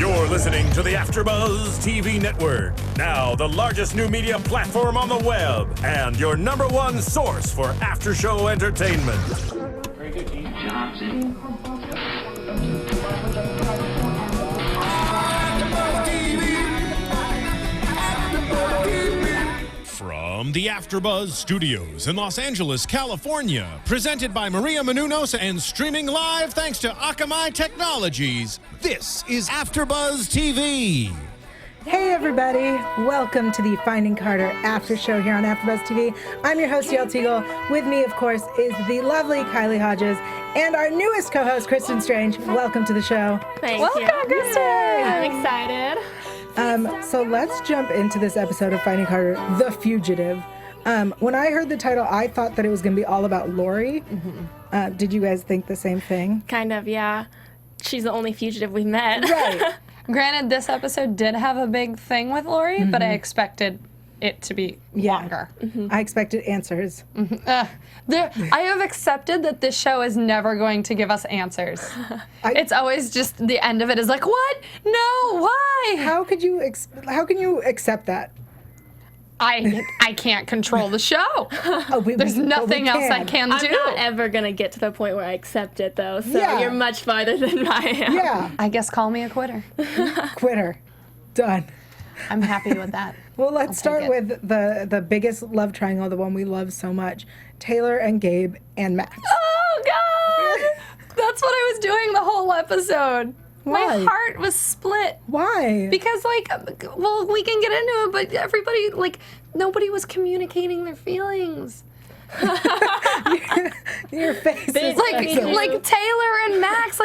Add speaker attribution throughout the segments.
Speaker 1: You're listening to the AFTERBUZZ TV network, now the largest new media platform on the web, and your #1 source for after-show entertainment.
Speaker 2: Very good, Dean.
Speaker 1: From the AFTERBUZZ Studios in Los Angeles, California, presented by Maria Menounos and streaming live thanks to Akamai Technologies, this is AFTERBUZZ TV.
Speaker 3: Hey everybody, welcome to the Finding Carter after show here on AFTERBUZZ TV. I'm your host, Yael Tygiel. With me, of course, is the lovely Kylie Hodges and our newest co-host, Kristin Strange. Welcome to the show.
Speaker 4: Welcome, Kristin. I'm excited.
Speaker 3: So let's jump into this episode of Finding Carter, The Fugitive. When I heard the title, I thought that it was going to be all about Lori. Mm-hmm. Did you guys think the same thing?
Speaker 4: Kind of, yeah. She's the only fugitive we met.
Speaker 3: Right.
Speaker 5: Granted, this episode did have a big thing with Lori, but I expected it to be longer.
Speaker 3: Mm-hmm. I expected answers.
Speaker 5: Mm-hmm. I have accepted that this show is never going to give us answers. It's always just the end of it is like, what? No, why?
Speaker 3: How can you accept that?
Speaker 5: I can't control the show. There's nothing else I can do.
Speaker 4: I'm not ever going to get to the point where I accept it, though, so you're much farther than I am.
Speaker 3: Yeah.
Speaker 5: I guess call me a quitter.
Speaker 3: Quitter. Done.
Speaker 5: I'm happy with that.
Speaker 3: Well, let's start with the biggest love triangle, the one we love so much, Taylor and Gabe and Max.
Speaker 5: Oh, God! That's what I was doing the whole episode.
Speaker 3: Why?
Speaker 5: My heart was split.
Speaker 3: Why?
Speaker 5: Because, well, we can get into it, but everybody, nobody was communicating their feelings.
Speaker 3: Your face is
Speaker 5: like Taylor and Max,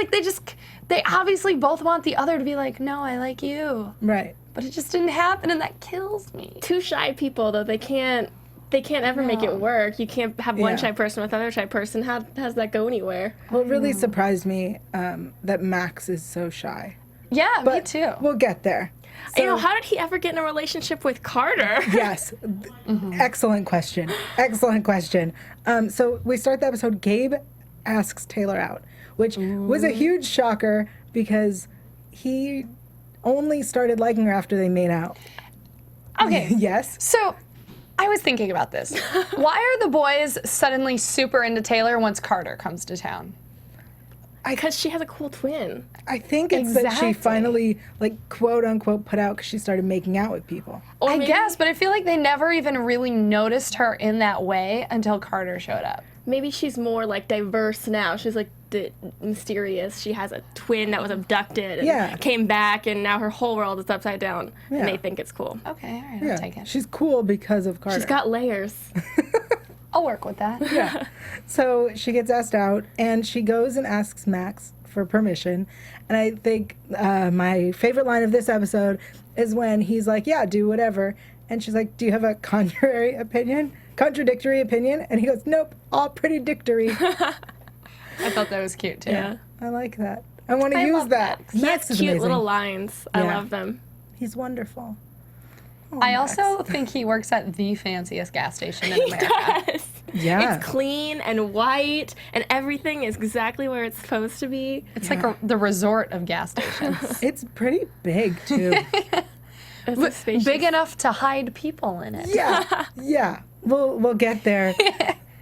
Speaker 5: they obviously both want the other to be like, no, I like you.
Speaker 3: Right.
Speaker 5: But it just didn't happen, and that kills me.
Speaker 4: Two shy people, though, they can't ever make it work. You can't have one shy person with another shy person. How does that go anywhere?
Speaker 3: Well, it really surprised me that Max is so shy.
Speaker 5: Yeah,
Speaker 3: but
Speaker 5: me too.
Speaker 3: We'll get there. So,
Speaker 4: how did he ever get in a relationship with Carter?
Speaker 3: Yes. Excellent question. Excellent question. So we start the episode, Gabe asks Taylor out, which was a huge shocker because he only started liking her after they made out.
Speaker 5: Okay.
Speaker 3: Yes?
Speaker 5: So I was thinking about this. Why are the boys suddenly super into Taylor once Carter comes to town?
Speaker 4: Because she has a cool twin.
Speaker 3: I think it's that she finally, quote unquote, put out because she started making out with people.
Speaker 4: Or
Speaker 5: I
Speaker 4: maybe,
Speaker 5: guess, but I feel like they never even really noticed her in that way until Carter showed up.
Speaker 4: Maybe she's more diverse now. She's mysterious. She has a twin that was abducted and came back, and now her whole world is upside down, and they think it's cool.
Speaker 5: Okay, all right, I'll take it.
Speaker 3: She's cool because of Carter.
Speaker 4: She's got layers.
Speaker 5: I'll work with that.
Speaker 3: Yeah. So she gets asked out, and she goes and asks Max for permission. And I think my favorite line of this episode is when he's like, yeah, do whatever. And she's like, do you have a contradictory opinion? And he goes, nope, all pretty dictory.
Speaker 5: I thought that was cute, too.
Speaker 4: Yeah.
Speaker 3: I like that. I want to use that.
Speaker 4: He
Speaker 3: Max
Speaker 4: has
Speaker 3: is
Speaker 4: cute
Speaker 3: amazing.
Speaker 4: little lines. I love them.
Speaker 3: He's wonderful. Oh,
Speaker 5: I
Speaker 3: Max.
Speaker 5: also think he works at the fanciest gas station in America.
Speaker 4: Yes.
Speaker 3: Yeah.
Speaker 4: It's clean and white, and everything is exactly where it's supposed to be.
Speaker 5: It's like the resort of gas stations.
Speaker 3: It's pretty big, too.
Speaker 4: It's
Speaker 5: Big enough to hide people in it.
Speaker 3: Yeah. Yeah. We'll get there.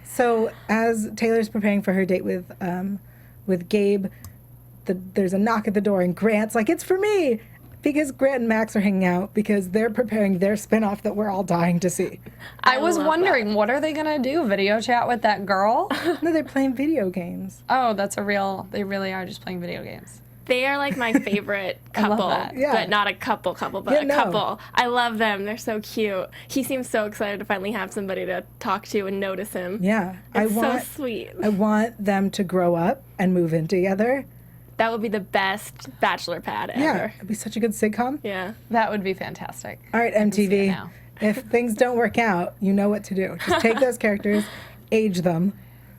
Speaker 3: So as Taylor's preparing for her date with Gabe, there's a knock at the door, and Grant's like, it's for me! Because Grant and Max are hanging out because they're preparing their spinoff that we're all dying to see.
Speaker 5: I was wondering, what are they going to do? Video chat with that girl?
Speaker 3: No, they're playing video games.
Speaker 5: Oh, they really are just playing video games.
Speaker 4: They are my favorite couple, but not a couple, but a couple. I love them. They're so cute. He seems so excited to finally have somebody to talk to and notice him.
Speaker 3: Yeah.
Speaker 4: It's so sweet.
Speaker 3: I want them to grow up and move in together.
Speaker 4: That would be the best bachelor pad ever.
Speaker 3: Yeah, it'd be such a good sitcom.
Speaker 4: Yeah.
Speaker 5: That would be fantastic.
Speaker 3: All right, MTV, if things don't work out, you know what to do. Just take those characters, age them,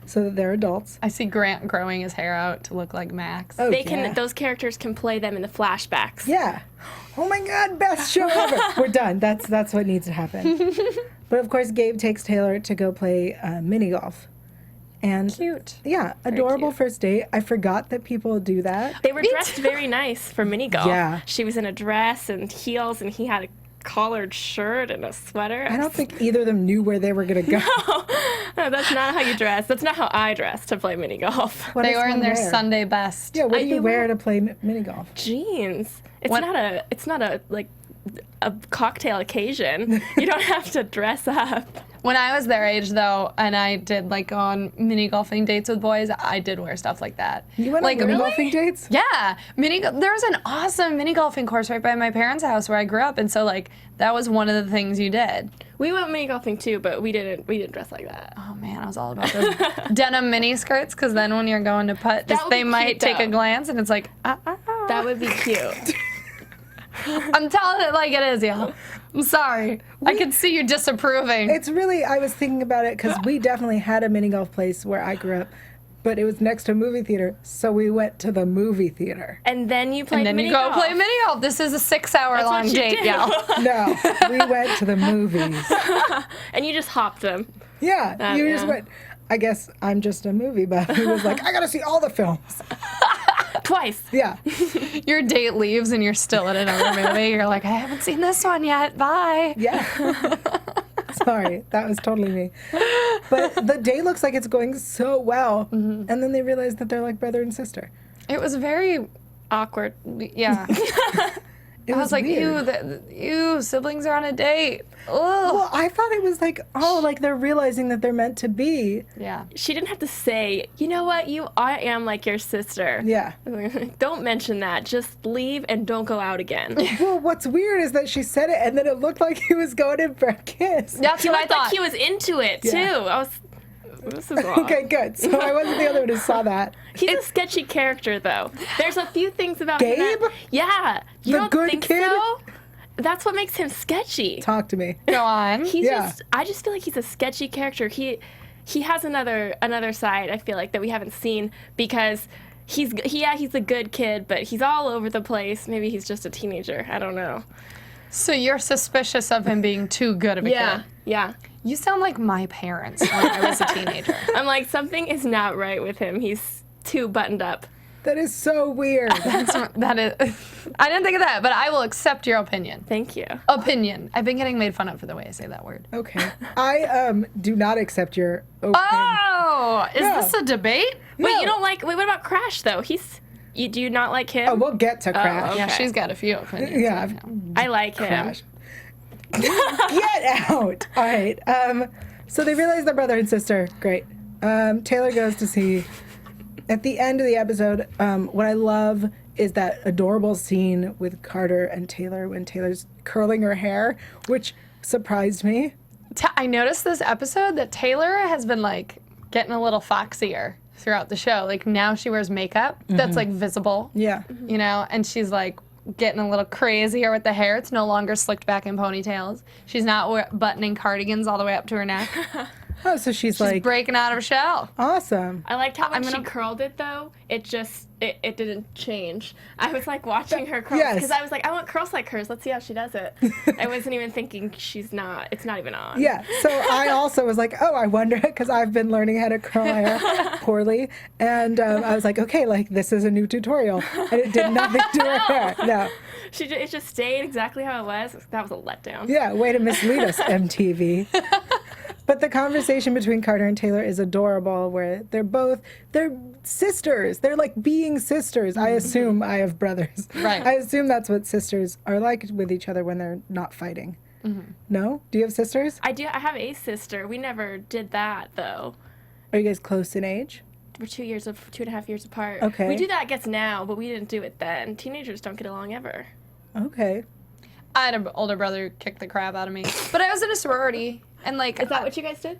Speaker 3: so that they're adults.
Speaker 5: I see Grant growing his hair out to look like Max.
Speaker 3: Oh,
Speaker 4: Those characters can play them in the flashbacks.
Speaker 3: Yeah. Oh my God, best show ever. We're done. That's what needs to happen. But of course, Gabe takes Taylor to go play mini golf. And
Speaker 5: cute.
Speaker 3: Yeah, adorable first date. I forgot that people do that.
Speaker 4: They were dressed very nice for mini golf.
Speaker 3: Yeah.
Speaker 4: She was in a dress and heels, and he had a collared shirt and a sweater.
Speaker 3: I don't think either of them knew where they were going to go.
Speaker 4: No, that's not how you dress. That's not how I dress to play mini golf.
Speaker 3: What
Speaker 5: They
Speaker 3: does
Speaker 5: were in
Speaker 3: one
Speaker 5: their
Speaker 3: wear?
Speaker 5: Sunday best.
Speaker 3: Yeah, what do
Speaker 4: They
Speaker 3: you wear
Speaker 4: wear-
Speaker 3: to play mini golf?
Speaker 4: Jeans. It's not a like a cocktail occasion. You don't have to dress up.
Speaker 5: When I was their age, though, and I did like go on mini golfing dates with boys, I did wear stuff like that.
Speaker 3: You went
Speaker 5: like,
Speaker 3: on mini golfing dates?
Speaker 5: Yeah, there was an awesome mini golfing course right by my parents' house where I grew up, and so like that was one of the things you did.
Speaker 4: We went mini golfing too, but we didn't dress like that.
Speaker 5: Oh man, I was all about those denim mini skirts, because then when you're going to putt,
Speaker 4: That would
Speaker 5: they
Speaker 4: be
Speaker 5: might
Speaker 4: cute,
Speaker 5: take a
Speaker 4: though.
Speaker 5: glance, and it's like,
Speaker 4: That would be cute.
Speaker 5: I'm telling it like it is, y'all. I'm sorry. I can see you disapproving.
Speaker 3: It's really, I was thinking about it because we definitely had a mini golf place where I grew up, but it was next to a movie theater, so we went to the movie theater.
Speaker 4: And then you played
Speaker 5: and then
Speaker 4: mini
Speaker 5: you go
Speaker 4: golf.
Speaker 5: play mini golf. This is a 6-hour
Speaker 4: That's what
Speaker 5: long
Speaker 4: you
Speaker 5: date,
Speaker 4: do.
Speaker 5: y'all.
Speaker 3: No, we went to the movies.
Speaker 4: And you just hopped them.
Speaker 3: Yeah, you just
Speaker 4: yeah.
Speaker 3: went, I guess I'm just a movie buff who was like, I gotta see all the films.
Speaker 4: Twice.
Speaker 3: Yeah.
Speaker 5: Your date leaves and you're still in another movie. You're like, I haven't seen this one yet. Bye.
Speaker 3: Yeah. Sorry, that was totally me. But the day looks like it's going so well. And then they realize that they're like brother and sister.
Speaker 5: It was very
Speaker 4: Awkward.
Speaker 5: yeah.
Speaker 3: It
Speaker 5: I was like,
Speaker 3: weird.
Speaker 5: ew, siblings are on a date. Ugh.
Speaker 3: Well, I thought it was like, oh, like they're realizing that they're meant to be.
Speaker 5: Yeah.
Speaker 4: She didn't have to say, you know what, I am like your sister.
Speaker 3: Yeah.
Speaker 4: Don't mention that. Just leave and don't go out again.
Speaker 3: Well, what's weird is that she said it and then it looked like he was going in for a kiss.
Speaker 5: That's
Speaker 4: He
Speaker 5: what I
Speaker 4: looked like
Speaker 5: thought.
Speaker 4: he was into it too.
Speaker 3: Yeah.
Speaker 4: This is odd.
Speaker 3: Okay, good. So I wasn't the only one who saw that.
Speaker 4: He's a sketchy character, though. There's a few things about him.
Speaker 3: Gabe?
Speaker 4: Yeah. You
Speaker 3: The
Speaker 4: don't
Speaker 3: good
Speaker 4: think
Speaker 3: kid?
Speaker 4: so? That's what makes him sketchy.
Speaker 3: Talk to me.
Speaker 5: Go on.
Speaker 4: I just feel like he's a sketchy character. He has another side, I feel like, that we haven't seen, because he's a good kid, but he's all over the place. Maybe he's just a teenager. I don't know.
Speaker 5: So you're suspicious of him being too good of a kid.
Speaker 4: Yeah.
Speaker 5: You sound like my parents when I was a teenager.
Speaker 4: I'm like, something is not right with him. He's too buttoned up.
Speaker 3: That is so weird.
Speaker 5: That is. I didn't think of that, but I will accept your opinion.
Speaker 4: Thank you.
Speaker 5: Opinion. I've been getting made fun of for the way I say that word.
Speaker 3: Okay. I do not accept your opinion.
Speaker 5: Oh, is
Speaker 3: Yeah.
Speaker 5: this a debate?
Speaker 3: No.
Speaker 4: Wait, you don't like? Wait, what about Crash though? You do not like him?
Speaker 3: Oh, we'll get to Crash.
Speaker 4: okay.
Speaker 5: Yeah, she's got a few opinions.
Speaker 3: Yeah,
Speaker 5: right
Speaker 3: I've-
Speaker 5: now.
Speaker 4: I like him.
Speaker 3: Crash. Get out. All right. So they realize they're brother and sister. Great. Taylor goes to see. At the end of the episode, what I love is that adorable scene with Carter and Taylor when Taylor's curling her hair, which surprised me.
Speaker 5: I noticed this episode that Taylor has been like getting a little foxier throughout the show. Like now she wears makeup that's like visible.
Speaker 3: Yeah.
Speaker 5: You know, and she's like getting a little crazier with the hair. It's no longer slicked back in ponytails. She's not buttoning cardigans all the way up to her neck.
Speaker 3: Oh, so she's
Speaker 5: She's
Speaker 3: like,
Speaker 5: breaking out of her shell.
Speaker 3: awesome.
Speaker 4: I liked how when
Speaker 5: I'm
Speaker 4: she
Speaker 5: gonna-
Speaker 4: curled it though, it didn't change. I was like watching her curls
Speaker 3: Yes.
Speaker 4: because I was like, I want curls like hers. Let's see how she does it. I wasn't even thinking it's not even on.
Speaker 3: Yeah. So I also was like, oh, I wonder, because I've been learning how to curl hair poorly. And I was like, okay, like this is a new tutorial. And it did nothing to her hair. No.
Speaker 4: It just stayed exactly how it was. That was a letdown.
Speaker 3: Yeah, way to mislead us, MTV. But the conversation between Carter and Taylor is adorable, where they're sisters. They're like being sisters. I assume I have brothers.
Speaker 5: Right.
Speaker 3: I assume that's what sisters are like with each other when they're not fighting. No? Do you have sisters?
Speaker 4: I do. I have a sister. We never did that though.
Speaker 3: Are you guys close in age?
Speaker 4: We're 2.5 years apart.
Speaker 3: Okay.
Speaker 4: We do that, I guess, now, but we didn't do it then. Teenagers don't get along ever.
Speaker 3: Okay.
Speaker 5: I had an older brother kick the crap out of me. But I was in a sorority. And like,
Speaker 4: Is that what you guys did?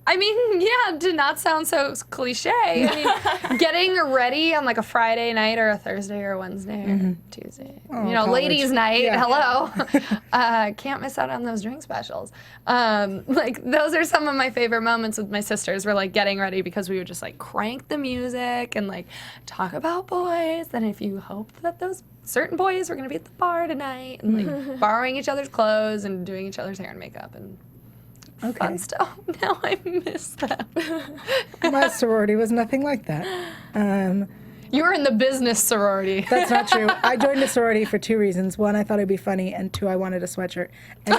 Speaker 5: I mean, yeah, to not sound so cliche. I mean, getting ready on like a Friday night or a Thursday or a Wednesday or Tuesday.
Speaker 3: Oh,
Speaker 5: you know,
Speaker 3: college.
Speaker 5: ladies' night.
Speaker 3: Yeah.
Speaker 5: Hello. Can't miss out on those drink specials. Like, those are some of my favorite moments with my sisters. We're like getting ready because we would just like crank the music and like talk about boys. And if you hoped that those certain boys were going to be at the bar tonight and like borrowing each other's clothes and doing each other's hair and makeup and
Speaker 3: Okay.
Speaker 5: fun stuff. Now I miss them.
Speaker 3: My sorority was nothing like that.
Speaker 5: You were in the business sorority.
Speaker 3: That's not true. I joined a sorority for 2 reasons. 1, I thought it'd be funny, and 2, I wanted a sweatshirt. And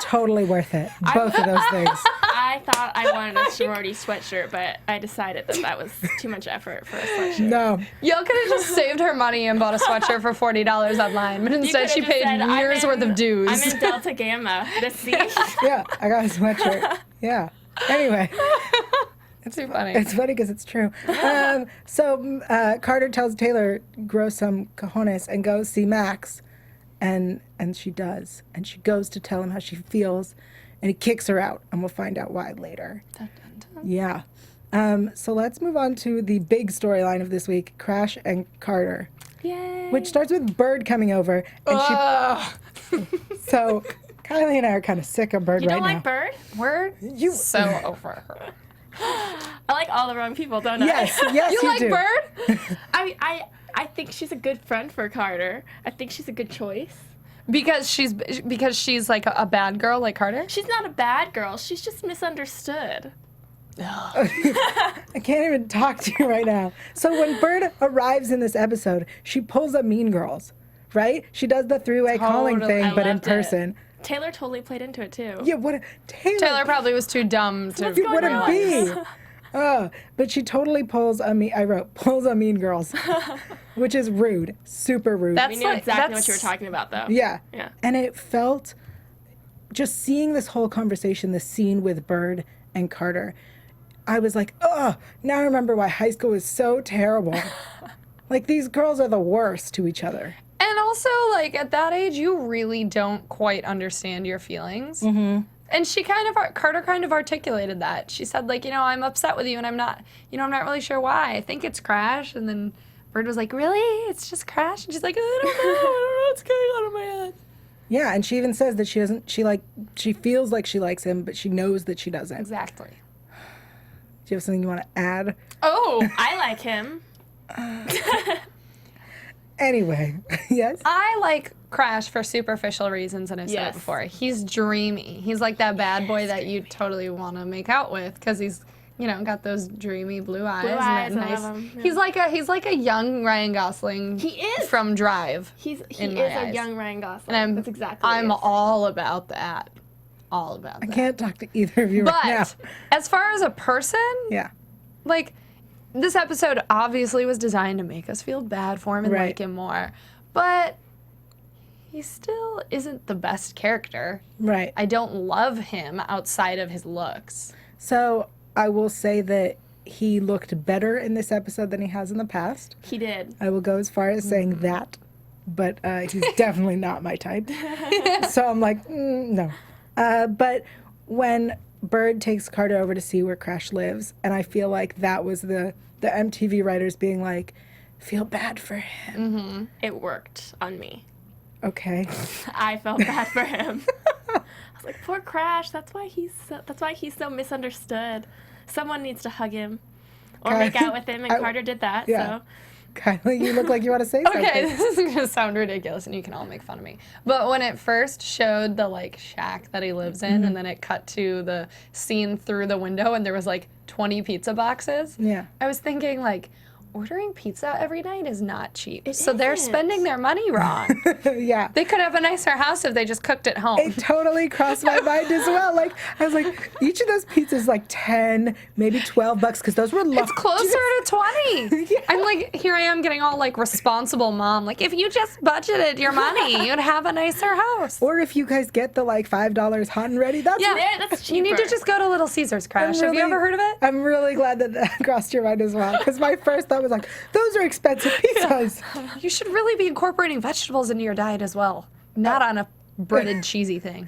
Speaker 3: totally worth it. Both of those things.
Speaker 4: I thought I wanted a sorority sweatshirt, but I decided that was too much effort for a sweatshirt.
Speaker 3: No.
Speaker 5: Y'all could have just saved her money and bought a sweatshirt for $40 online, but instead she paid years worth of dues.
Speaker 4: I'm in Delta Gamma. See?
Speaker 3: Yeah, I got a sweatshirt. Yeah. Anyway.
Speaker 5: It's too funny.
Speaker 3: It's funny because it's true. So Carter tells Taylor, grow some cojones and go see Max. And she does. And she goes to tell him how she feels. And he kicks her out. And we'll find out why later.
Speaker 5: Dun, dun, dun.
Speaker 3: Yeah. So let's move on to the big storyline of this week, Crash and Carter.
Speaker 4: Yay.
Speaker 3: Which starts with Bird coming over. And so Kylie and I are kind of sick of Bird
Speaker 4: You
Speaker 3: right
Speaker 4: don't
Speaker 3: now.
Speaker 4: like Bird?
Speaker 5: We're so over her.
Speaker 4: I like all the wrong people, don't I?
Speaker 3: Yes, yes,
Speaker 5: You like
Speaker 3: do.
Speaker 5: Bird?
Speaker 4: I think she's a good friend for Carter. I think she's a good choice.
Speaker 5: Because she's like a bad girl like Carter?
Speaker 4: She's not a bad girl. She's just misunderstood.
Speaker 3: I can't even talk to you right now. So when Bird arrives in this episode, she pulls a Mean Girls, right? She does the three-way calling
Speaker 5: Totally.
Speaker 3: thing,
Speaker 4: I
Speaker 3: but in
Speaker 4: loved it.
Speaker 3: person.
Speaker 4: Taylor totally played into it too.
Speaker 3: Yeah, what a
Speaker 5: Taylor probably was too dumb to
Speaker 3: What would it
Speaker 5: realize.
Speaker 3: be? But she totally pulls a Mean Girls, which is rude, super rude.
Speaker 5: That's
Speaker 4: We knew
Speaker 5: like-
Speaker 4: exactly what
Speaker 5: that's-
Speaker 4: you were talking about, though.
Speaker 3: Yeah.
Speaker 4: Yeah.
Speaker 3: And it felt, just seeing this whole conversation, the scene with Bird and Carter, I was like, oh, now I remember why high school was so terrible. Like, these girls are the worst to each other.
Speaker 5: And also, like, at that age, you really don't quite understand your feelings. Mm-hmm. And Carter kind of articulated that. She said, like, I'm upset with you, and I'm not really sure why. I think it's Crash. And then Bird was like, really? It's just Crash? And she's like, I don't know what's going on in my head.
Speaker 3: Yeah, and she even says that she feels like she likes him, but she knows that she doesn't.
Speaker 5: Exactly.
Speaker 3: Do you have something you want to add?
Speaker 5: Oh,
Speaker 4: I like him.
Speaker 3: Anyway, yes?
Speaker 5: I like Crash for superficial reasons, and I've said it
Speaker 4: Yes.
Speaker 5: before. He's dreamy. He's like that bad boy that you totally want to make out with because he's, got those dreamy blue eyes.
Speaker 4: eyes,
Speaker 5: and
Speaker 4: I
Speaker 5: that
Speaker 4: love him, yeah.
Speaker 5: He's like a young Ryan Gosling.
Speaker 4: He is.
Speaker 5: From Drive.
Speaker 4: He
Speaker 5: in
Speaker 4: is
Speaker 5: my
Speaker 4: a
Speaker 5: eyes.
Speaker 4: young Ryan Gosling.
Speaker 5: And
Speaker 4: That's exactly
Speaker 5: I'm
Speaker 4: what he is.
Speaker 5: all about that. All about
Speaker 3: I
Speaker 5: that.
Speaker 3: can't talk to either of you right now.
Speaker 5: But as far as a person,
Speaker 3: Yeah.
Speaker 5: like, this episode obviously was designed to make us feel bad for him and
Speaker 3: Right.
Speaker 5: like him more. But he still isn't the best character.
Speaker 3: Right.
Speaker 5: I don't love him outside of his looks.
Speaker 3: So I will say that he looked better in this episode than he has in the past.
Speaker 4: He did.
Speaker 3: I will go as far as saying that, but he's definitely not my type. So I'm like, no. But when Bird takes Carter over to see where Crash lives, and I feel like that was the MTV writers being like, feel bad for him.
Speaker 4: It worked on me.
Speaker 3: Okay.
Speaker 4: I felt bad for him. I was like, poor Crash. That's why he's so misunderstood. Someone needs to hug him or make out with him, and Carter did that.
Speaker 3: yeah.
Speaker 4: So
Speaker 3: Kylie, you look like you want to say something.
Speaker 5: Okay, this is gonna sound ridiculous and you can all make fun of me. But when it first showed the like shack that he lives in and then it cut to the scene through the window and there was like 20 pizza boxes,
Speaker 3: Yeah.
Speaker 5: I was thinking like, ordering pizza every night is not cheap. So they're
Speaker 4: isn't.
Speaker 5: spending their money wrong.
Speaker 3: Yeah.
Speaker 5: They could have a nicer house if they just cooked at home.
Speaker 3: It totally crossed my mind as well. Like, I was like, each of those pizzas like 10, maybe $12 because those were
Speaker 5: It's closer to 20.
Speaker 3: Yeah.
Speaker 5: I'm like, here I am getting all like responsible mom. Like, if you just budgeted your money, you'd have a nicer house.
Speaker 3: Or if you guys get the like $5 hot and ready, that's
Speaker 5: Yeah,
Speaker 4: there, that's
Speaker 5: you need to
Speaker 4: cheaper.
Speaker 5: just go to Little Caesars, Crash. Have you
Speaker 3: really-
Speaker 5: ever heard of it?
Speaker 3: I'm really glad that crossed your mind as well. Because my first thought was like, those are expensive pizzas.
Speaker 5: You should really be incorporating vegetables into your diet as well. Not on a breaded, cheesy thing.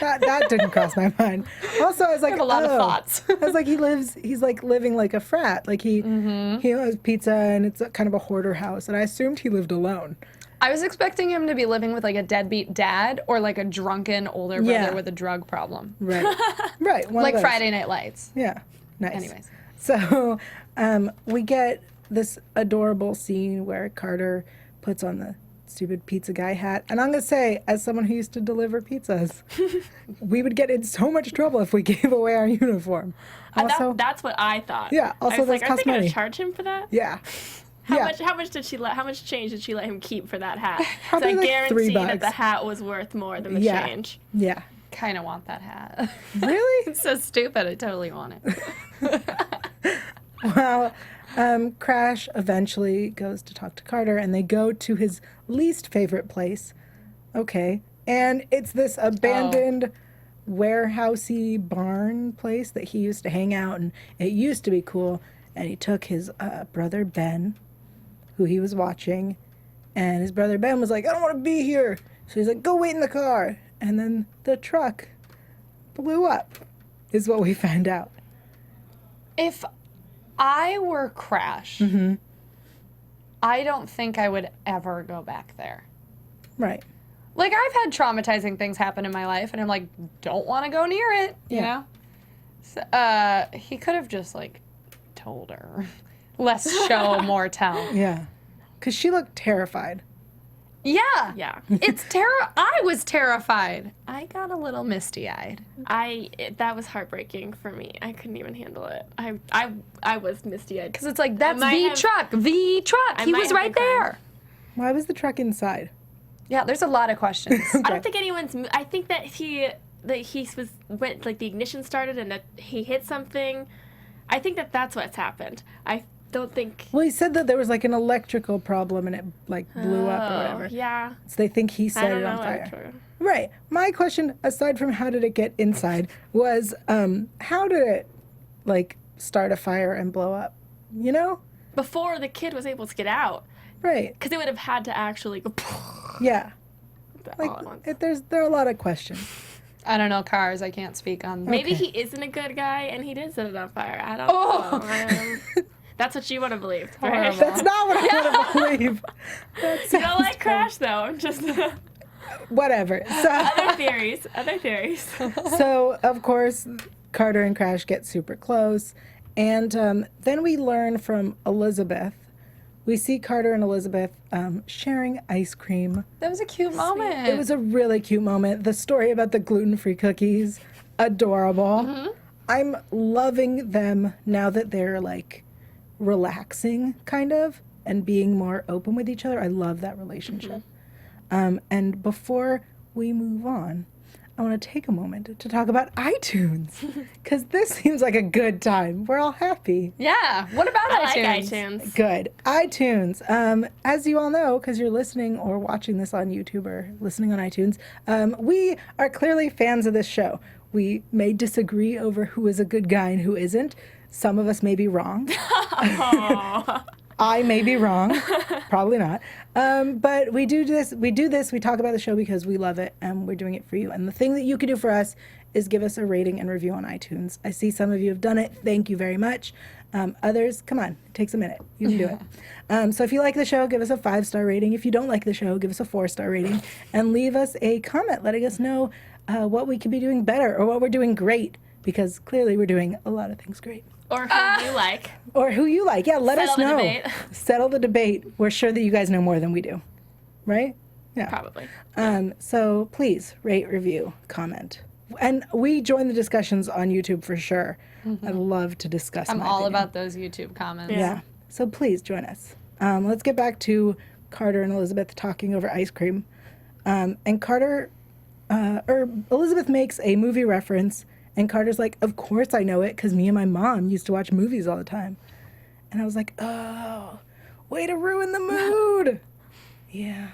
Speaker 3: That didn't cross my mind. Also, I was like,
Speaker 5: have a lot of thoughts.
Speaker 3: I was like, he's like living like a frat. Like he has pizza and it's kind of a hoarder house. And I assumed he lived alone.
Speaker 5: I was expecting him to be living with like a deadbeat dad or like a drunken older brother
Speaker 3: Yeah.
Speaker 5: with a drug problem.
Speaker 3: Right. Right. one of
Speaker 5: Like
Speaker 3: those.
Speaker 5: Friday Night Lights.
Speaker 3: Yeah. Nice.
Speaker 5: Anyways.
Speaker 3: So we get this adorable scene where Carter puts on the stupid pizza guy hat. And I'm going to say, as someone who used to deliver pizzas, we would get in so much trouble if we gave away our uniform. Also,
Speaker 4: That's what I thought.
Speaker 3: Yeah, also
Speaker 4: I was
Speaker 3: those
Speaker 4: like, are
Speaker 3: cost
Speaker 4: they going
Speaker 3: money.
Speaker 4: to charge him for that?
Speaker 3: yeah.
Speaker 4: How
Speaker 3: Yeah.
Speaker 4: much? How much did she let? How much change did she let him keep for that hat?
Speaker 3: Probably
Speaker 4: so I
Speaker 3: like
Speaker 4: guarantee
Speaker 3: $3.
Speaker 4: that the hat was worth more than the
Speaker 3: Yeah.
Speaker 4: change.
Speaker 3: Yeah.
Speaker 5: Kind of want that hat.
Speaker 3: Really?
Speaker 5: It's so stupid. I totally want it.
Speaker 3: Well, Crash eventually goes to talk to Carter, and they go to his least favorite place. Okay. And it's this abandoned warehousey barn place that he used to hang out, and it used to be cool. And he took his brother Ben, who he was watching, and his brother Ben was like, I don't want to be here. So he's like, go wait in the car. And then the truck blew up, is what we found out.
Speaker 5: If I were Crash, I don't think I would ever go back there.
Speaker 3: Right.
Speaker 5: Like, I've had traumatizing things happen in my life, and I'm like, don't want to go near it, you know? So, he could have just, like, told her. Less show, more tell.
Speaker 3: Yeah. Because she looked terrified.
Speaker 5: Yeah.
Speaker 4: Yeah.
Speaker 5: It's I was terrified. I got a little misty-eyed.
Speaker 4: That was heartbreaking for me. I couldn't even handle it. I was misty-eyed.
Speaker 5: Because it's like, that's
Speaker 4: might
Speaker 5: the
Speaker 4: have-
Speaker 5: truck. He
Speaker 4: might
Speaker 5: was
Speaker 4: have
Speaker 5: right
Speaker 4: been crying.
Speaker 5: there.
Speaker 3: Why was the truck inside?
Speaker 5: Yeah, there's a lot of questions.
Speaker 4: I don't think anyone's. I think that the ignition started and that he hit something. I think that that's what's happened. I don't think.
Speaker 3: Well, he said that there was like an electrical problem and it like blew up or whatever.
Speaker 4: Yeah.
Speaker 3: So they think he
Speaker 4: I
Speaker 3: set
Speaker 4: don't
Speaker 3: it on
Speaker 4: know.
Speaker 3: fire. Right. My question, aside from how did it get inside, was how did it like start a fire and blow up? You know?
Speaker 4: Before the kid was able to get out,
Speaker 3: Right.
Speaker 4: because it would have had to actually go.
Speaker 3: Yeah.
Speaker 4: all at once.
Speaker 3: Like there are a lot of questions.
Speaker 5: I don't know cars. I can't speak on.
Speaker 4: Maybe
Speaker 3: Okay.
Speaker 4: he isn't a good guy and he did set it on fire. I don't
Speaker 5: Oh.
Speaker 4: know. That's what you want to believe, right?
Speaker 5: Horrible.
Speaker 3: That's not what I want to believe. That
Speaker 4: You don't
Speaker 3: sounds
Speaker 4: like Crash though. I'm just
Speaker 3: whatever. So
Speaker 4: other theories. Other theories.
Speaker 3: So, of course, Carter and Crash get super close. And then we learn from Elizabeth. We see Carter and Elizabeth sharing ice cream.
Speaker 5: That was a cute moment.
Speaker 3: It was a really cute moment. The story about the gluten-free cookies, adorable.
Speaker 5: Mm-hmm.
Speaker 3: I'm loving them now that they're like relaxing, kind of, and being more open with each other. I love that relationship. And before we move on, I want to take a moment to talk about iTunes, because this seems like a good time. We're all happy.
Speaker 5: Yeah. What about
Speaker 4: I
Speaker 5: iTunes?
Speaker 4: like iTunes.
Speaker 3: Good. iTunes. As you all know, because you're listening or watching this on YouTube or listening on iTunes, we are clearly fans of this show. We may disagree over who is a good guy and who isn't. Some of us may be wrong. I may be wrong. Probably not. But we do this. We talk about the show because we love it and we're doing it for you. And the thing that you can do for us is give us a rating and review on iTunes. I see some of you have done it. Thank you very much. Others, come on, it takes a minute. You can do it. So if you like the show, give us a 5-star rating. If you don't like the show, give us a 4-star rating and leave us a comment letting us know what we could be doing better or what we're doing great, because clearly we're doing a lot of things great.
Speaker 4: Or who you like.
Speaker 3: Or who you like. Yeah, let us
Speaker 4: Settle the
Speaker 3: know.
Speaker 4: debate.
Speaker 3: Settle the debate. We're sure that you guys know more than we do. Right? Yeah.
Speaker 4: Probably.
Speaker 3: So please rate, review, comment. And we join the discussions on YouTube for sure. I love to discuss
Speaker 5: I'm
Speaker 3: my
Speaker 5: all
Speaker 3: opinion.
Speaker 5: about those YouTube comments.
Speaker 3: Yeah. So please join us. Let's get back to Carter and Elizabeth talking over ice cream. And Elizabeth makes a movie reference, and Carter's like, of course I know it, because me and my mom used to watch movies all the time. And I was like, oh, way to ruin the mood. Yeah.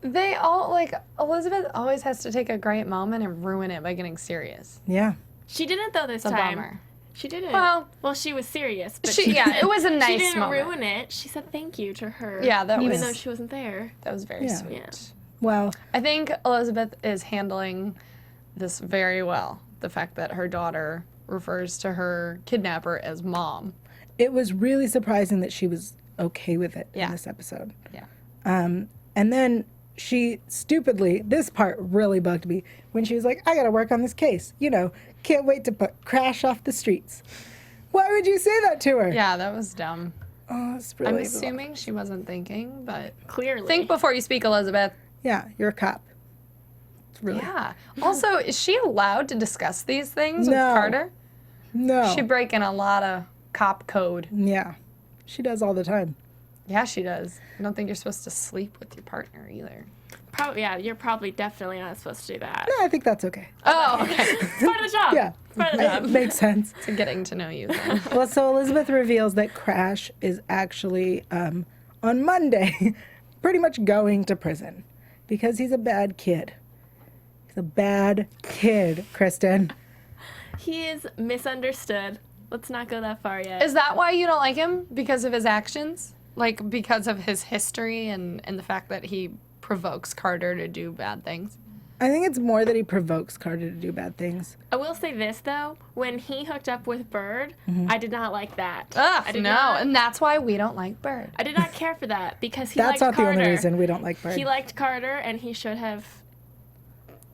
Speaker 5: They all, like, Elizabeth always has to take a great moment and ruin it by getting serious.
Speaker 3: Yeah.
Speaker 4: She didn't though this
Speaker 5: It's a
Speaker 4: time.
Speaker 5: bummer.
Speaker 4: She didn't.
Speaker 5: Well-
Speaker 4: she was serious. But
Speaker 5: Yeah, it was a nice
Speaker 4: She didn't
Speaker 5: moment.
Speaker 4: ruin it. She said thank you to her.
Speaker 5: Yeah, that
Speaker 4: even
Speaker 5: was-
Speaker 4: though she wasn't there.
Speaker 5: That was very
Speaker 3: Yeah.
Speaker 5: sweet.
Speaker 4: Yeah.
Speaker 3: Well,
Speaker 5: I think Elizabeth is handling this very well. The fact that her daughter refers to her kidnapper as mom.
Speaker 3: it was really surprising that she was okay with it in
Speaker 5: Yeah.
Speaker 3: this episode.
Speaker 5: Yeah.
Speaker 3: And then she stupidly, this part really bugged me, when she was like, I gotta work on this case. You know, can't wait to put Crash off the streets. Why would you say that to her?
Speaker 5: Yeah, that was dumb.
Speaker 3: Oh, it's really
Speaker 5: I'm assuming she wasn't thinking, but
Speaker 4: Clearly.
Speaker 5: think before you speak, Elizabeth.
Speaker 3: Yeah, you're a cop. It's really
Speaker 5: Yeah. Also, is she allowed to discuss these things
Speaker 3: No.
Speaker 5: with Carter?
Speaker 3: no.
Speaker 5: She breaking a lot of cop code.
Speaker 3: Yeah, she does all the time.
Speaker 5: Yeah, she does. I don't think you're supposed to sleep with your partner either.
Speaker 4: Probably, yeah, you're probably definitely not supposed to do that.
Speaker 3: No, I think that's okay.
Speaker 5: Oh, okay.
Speaker 4: It's part of the job.
Speaker 3: Yeah,
Speaker 4: It's part of the
Speaker 3: it
Speaker 4: job.
Speaker 3: makes sense.
Speaker 5: So getting to know you then.
Speaker 3: Well, so Elizabeth reveals that Crash is actually on Monday pretty much going to prison because he's a bad kid. He's a bad kid, Kristin.
Speaker 4: He is misunderstood. Let's not go that far yet.
Speaker 5: Is that why you don't like him? Because of his actions? Like, because of his history and the fact that he provokes Carter to do bad things?
Speaker 3: I think it's more that he provokes Carter to do bad things.
Speaker 4: I will say this, though. When he hooked up with Bird, I did not like that.
Speaker 5: Ugh,
Speaker 4: I did
Speaker 5: no.
Speaker 4: not-
Speaker 5: And that's why we don't like Bird.
Speaker 4: I did not care for that because he
Speaker 3: That's
Speaker 4: liked
Speaker 3: not
Speaker 4: Carter.
Speaker 3: the only reason we don't like Bird.
Speaker 4: He liked Carter, and he should have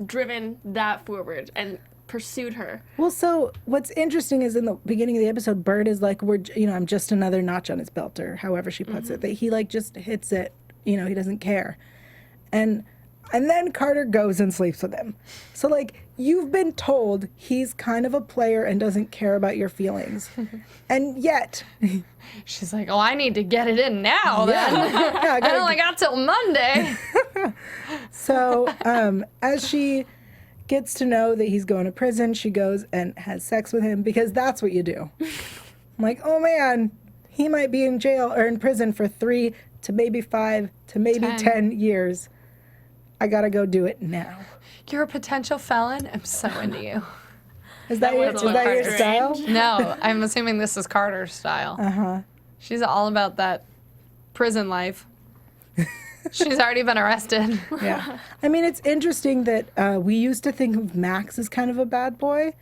Speaker 4: driven that forward and pursued her.
Speaker 3: Well, so what's interesting is in the beginning of the episode, Bird is like, I'm just another notch on his belt, or however she puts it. That he like just hits it, he doesn't care. And then Carter goes and sleeps with him. So like, you've been told he's kind of a player and doesn't care about your feelings. And yet,
Speaker 5: She's like, oh, I need to get it in now then.
Speaker 3: yeah,
Speaker 5: I only got till Monday.
Speaker 3: So as she gets to know that he's going to prison, she goes and has sex with him because that's what you do. I'm like, oh man, he might be in jail or in prison for 3 to maybe 5 to maybe 10 years. I gotta go do it now.
Speaker 5: You're a potential felon? I'm so into you.
Speaker 3: Is that your
Speaker 4: was a little
Speaker 3: style?
Speaker 4: strange.
Speaker 5: No, I'm assuming this is Carter's style.
Speaker 3: Uh-huh.
Speaker 5: She's all about that prison life. She's already been arrested.
Speaker 3: Yeah. I mean, it's interesting that we used to think of Max as kind of a bad boy.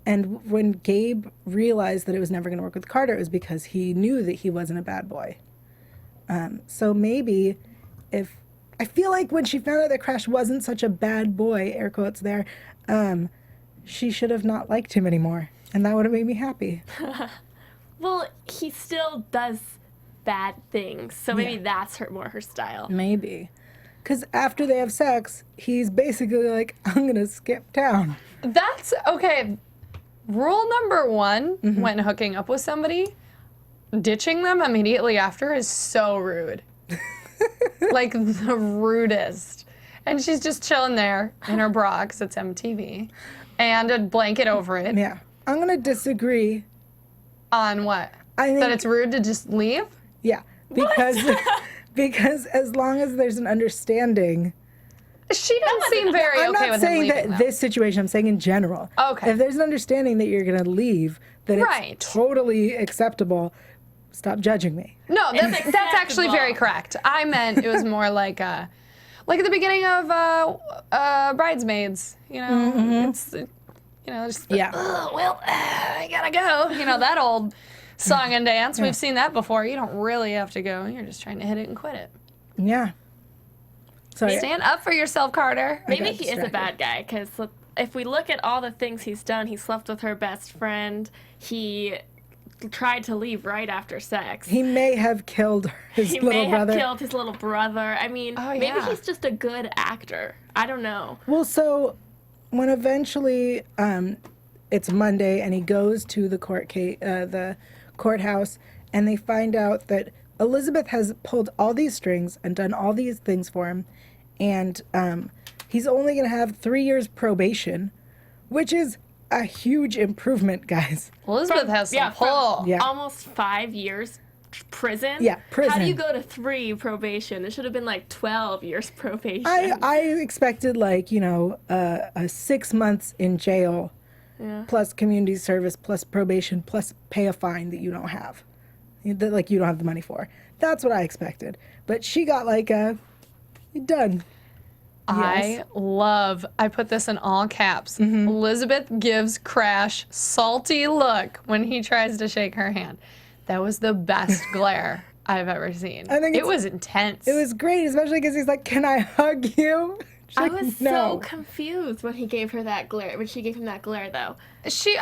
Speaker 3: And when Gabe realized that it was never going to work with Carter, it was because he knew that he wasn't a bad boy. So maybe if... I feel like when she found out that Crash wasn't such a bad boy, air quotes there, she should have not liked him anymore. And that would have made me happy.
Speaker 4: Well, he still does bad things, so maybe that's more her style.
Speaker 3: Maybe. Because after they have sex, he's basically like, I'm going to skip town.
Speaker 5: That's okay. Rule number 1 when hooking up with somebody, ditching them immediately after is so rude. Like the rudest. And she's just chilling there in her bra because it's MTV and a blanket over it.
Speaker 3: Yeah. I'm going to disagree.
Speaker 5: On what?
Speaker 3: I think,
Speaker 5: That it's rude to just leave?
Speaker 3: yeah. Because as long as there's an understanding.
Speaker 5: She didn't seem very
Speaker 3: I'm
Speaker 5: okay
Speaker 3: not
Speaker 5: with him
Speaker 3: saying
Speaker 5: leaving,
Speaker 3: that
Speaker 5: though.
Speaker 3: this situation, I'm saying in general.
Speaker 5: Okay.
Speaker 3: If there's an understanding that you're going to leave, then
Speaker 5: Right.
Speaker 3: it's totally acceptable. Stop judging me.
Speaker 5: No, that's actually very
Speaker 4: acceptable.
Speaker 5: correct. I meant it was more like at the beginning of Bridesmaids. It's just
Speaker 3: Yeah.
Speaker 5: I gotta go. That old song and dance. We've seen that before. You don't really have to go. You're just trying to hit it and quit it.
Speaker 3: Yeah. Sorry.
Speaker 5: Stand up for yourself, Carter.
Speaker 4: Maybe
Speaker 3: got
Speaker 4: he is a
Speaker 3: distracted.
Speaker 4: bad guy, because if we look at all the things he's done, he slept with her best friend, he tried to leave right after sex.
Speaker 3: He may have killed his
Speaker 4: He
Speaker 3: little
Speaker 4: may
Speaker 3: brother.
Speaker 4: have killed his little brother. I mean,
Speaker 5: Oh,
Speaker 4: maybe
Speaker 5: yeah.
Speaker 4: he's just a good actor. I don't know.
Speaker 3: Well, so when eventually it's Monday and he goes to the the courthouse, and they find out that Elizabeth has pulled all these strings and done all these things for him, and he's only going to have 3 years probation, which is a huge improvement, guys.
Speaker 5: Elizabeth has some pull.
Speaker 3: Yeah.
Speaker 4: Almost 5 years prison.
Speaker 3: Yeah, prison.
Speaker 4: How do you go to 3 probation? It should have been like 12 years probation.
Speaker 3: I expected a 6 months in jail, plus community service, plus probation, plus pay a fine that you don't have, that you don't have the money for. That's what I expected. But she got you're done. Yes.
Speaker 5: I put this in all caps. Elizabeth gives Crash salty look when he tries to shake her hand. That was the best glare I've ever seen.
Speaker 3: I think
Speaker 5: it was intense.
Speaker 3: It was great, especially because he's like, "Can I hug you?" She's
Speaker 4: I
Speaker 3: like,
Speaker 4: was
Speaker 3: no.
Speaker 4: so confused when he gave her that glare. When she gave him that glare, though.
Speaker 5: She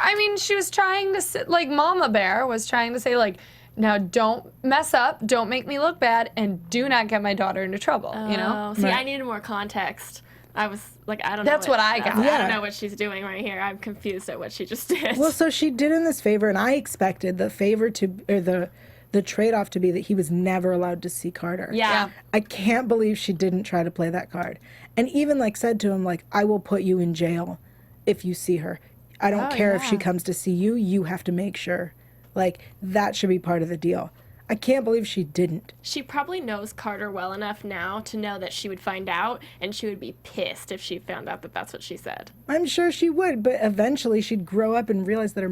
Speaker 5: was trying to say, like Mama Bear was trying to say, like, Now, don't mess up, don't make me look bad, and do not get my daughter into trouble, you know?
Speaker 4: See, I needed more context. I was like, I don't know.
Speaker 5: That's what I got.
Speaker 4: I
Speaker 3: Yeah.
Speaker 4: don't know what she's doing right here. I'm confused at what she just did.
Speaker 3: Well, so she did him this favor, and I expected the favor to, or the trade-off to be that he was never allowed to see Carter.
Speaker 4: yeah.
Speaker 3: I can't believe she didn't try to play that card. And even, like, said to him, like, I will put you in jail if you see her. I don't care if she comes to see you. You have to make sure. Like, that should be part of the deal. I can't believe she didn't.
Speaker 4: She probably knows Carter well enough now to know that she would find out, and she would be pissed if she found out that that's what she said.
Speaker 3: I'm sure she would, but eventually she'd grow up and realize that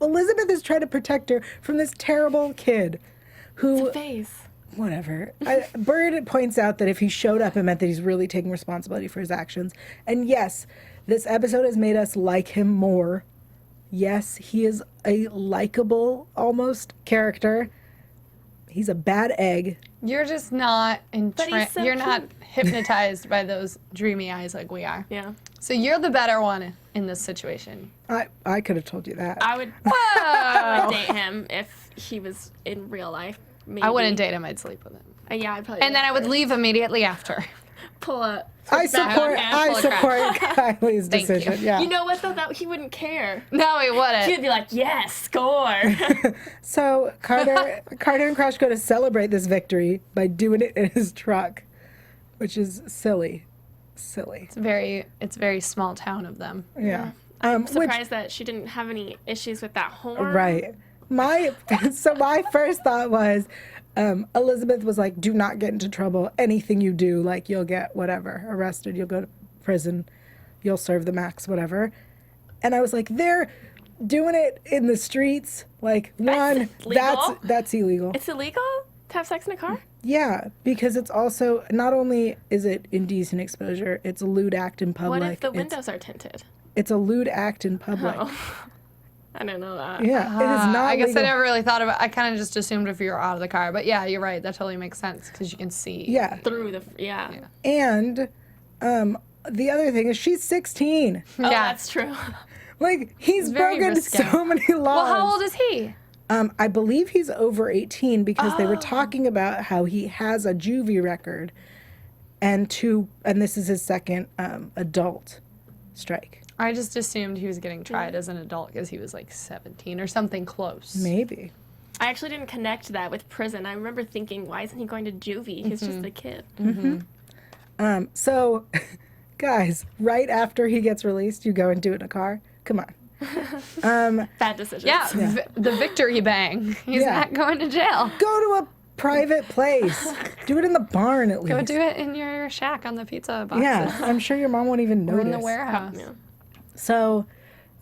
Speaker 3: Elizabeth is trying to protect her from this terrible kid who...
Speaker 4: Face.
Speaker 3: Whatever. Bird points out that if he showed up, it meant that he's really taking responsibility for his actions. And yes, this episode has made us like him more. Yes, he is a likable, almost, character. He's a bad egg.
Speaker 5: You're just not
Speaker 4: so
Speaker 5: you're not
Speaker 4: cute.
Speaker 5: hypnotized by those dreamy eyes like we are.
Speaker 4: Yeah.
Speaker 5: So you're the better one in this situation.
Speaker 3: I could have told you that.
Speaker 4: I would date him if he was in real life. Maybe.
Speaker 5: I wouldn't date him, I'd sleep with him.
Speaker 4: Yeah, I'd probably.
Speaker 5: And then I would leave immediately after.
Speaker 4: pull up.
Speaker 3: I support Kylie's
Speaker 5: Thank you.
Speaker 3: decision. Yeah.
Speaker 4: You know what though? That he wouldn't care.
Speaker 5: No, he wouldn't.
Speaker 4: He'd be like, "Yes, score."
Speaker 3: So Carter and Crush go to celebrate this victory by doing it in his truck, which is silly.
Speaker 5: It's very small town of them.
Speaker 3: Yeah.
Speaker 4: I'm surprised that she didn't have any issues with that horn.
Speaker 3: Right. My first thought was, Elizabeth was like, do not get into trouble. Anything you do, like, you'll get whatever, arrested, you'll go to prison, you'll serve the max, whatever. And I was like, they're doing it in the streets. Like, that's illegal.
Speaker 4: It's illegal to have sex in a car?
Speaker 3: Yeah, because it's also, not only is it indecent exposure, it's a lewd act in public.
Speaker 4: What if the windows are tinted?
Speaker 3: It's a lewd act in public.
Speaker 4: Oh. I don't know that.
Speaker 3: Yeah, it is not
Speaker 5: I guess
Speaker 3: legal.
Speaker 5: I never really thought about. I kind of just assumed if you were out of the car, but yeah, you're right. That totally makes sense because you can see.
Speaker 3: Yeah.
Speaker 4: Through the
Speaker 3: And the other thing is she's 16.
Speaker 4: Oh, that's true.
Speaker 3: Like, he's
Speaker 5: very
Speaker 3: broken
Speaker 5: risque.
Speaker 3: so many laws.
Speaker 5: Well, how old is he?
Speaker 3: I believe he's over 18 because they were talking about how he has a juvie record and this is his second adult strike.
Speaker 5: I just assumed he was getting tried as an adult because he was like 17 or something close.
Speaker 3: Maybe.
Speaker 4: I actually didn't connect that with prison. I remember thinking, why isn't he going to juvie? He's just a kid.
Speaker 3: So, guys, right after he gets released, you go and do it in a car? Come on.
Speaker 4: Bad decisions.
Speaker 5: Yeah, the victory bang. He's
Speaker 3: Yeah.
Speaker 5: not going to jail.
Speaker 3: Go to a private place. Do it in the barn at least.
Speaker 5: Go do it in your shack on the pizza boxes.
Speaker 3: Yeah, I'm sure your mom won't even
Speaker 5: Or
Speaker 3: notice.
Speaker 5: in the warehouse.
Speaker 4: Yeah.
Speaker 3: So,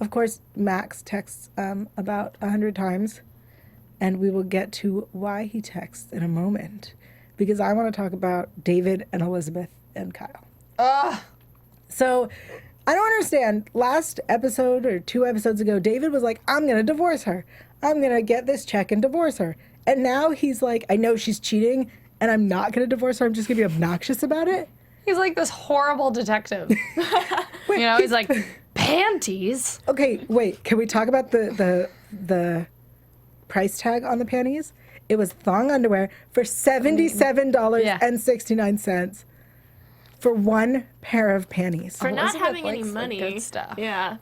Speaker 3: of course, Max texts about 100 times, and we will get to why he texts in a moment, because I want to talk about David and Elizabeth and Kyle.
Speaker 5: Ugh.
Speaker 3: So, I don't understand. Last episode or 2 episodes ago, David was like, I'm going to divorce her. I'm going to get this check and divorce her. And now he's like, I know she's cheating, and I'm not going to divorce her. I'm just going to be obnoxious about it.
Speaker 5: He's like this horrible detective.
Speaker 3: Wait,
Speaker 5: You know, he's like, panties?
Speaker 3: Okay, wait. Can we talk about the price tag on the panties? It was thong underwear for $77.69 for one pair of panties.
Speaker 4: For not
Speaker 5: Elizabeth
Speaker 4: having any
Speaker 5: likes, like,
Speaker 4: money.
Speaker 5: good stuff.
Speaker 4: Yeah,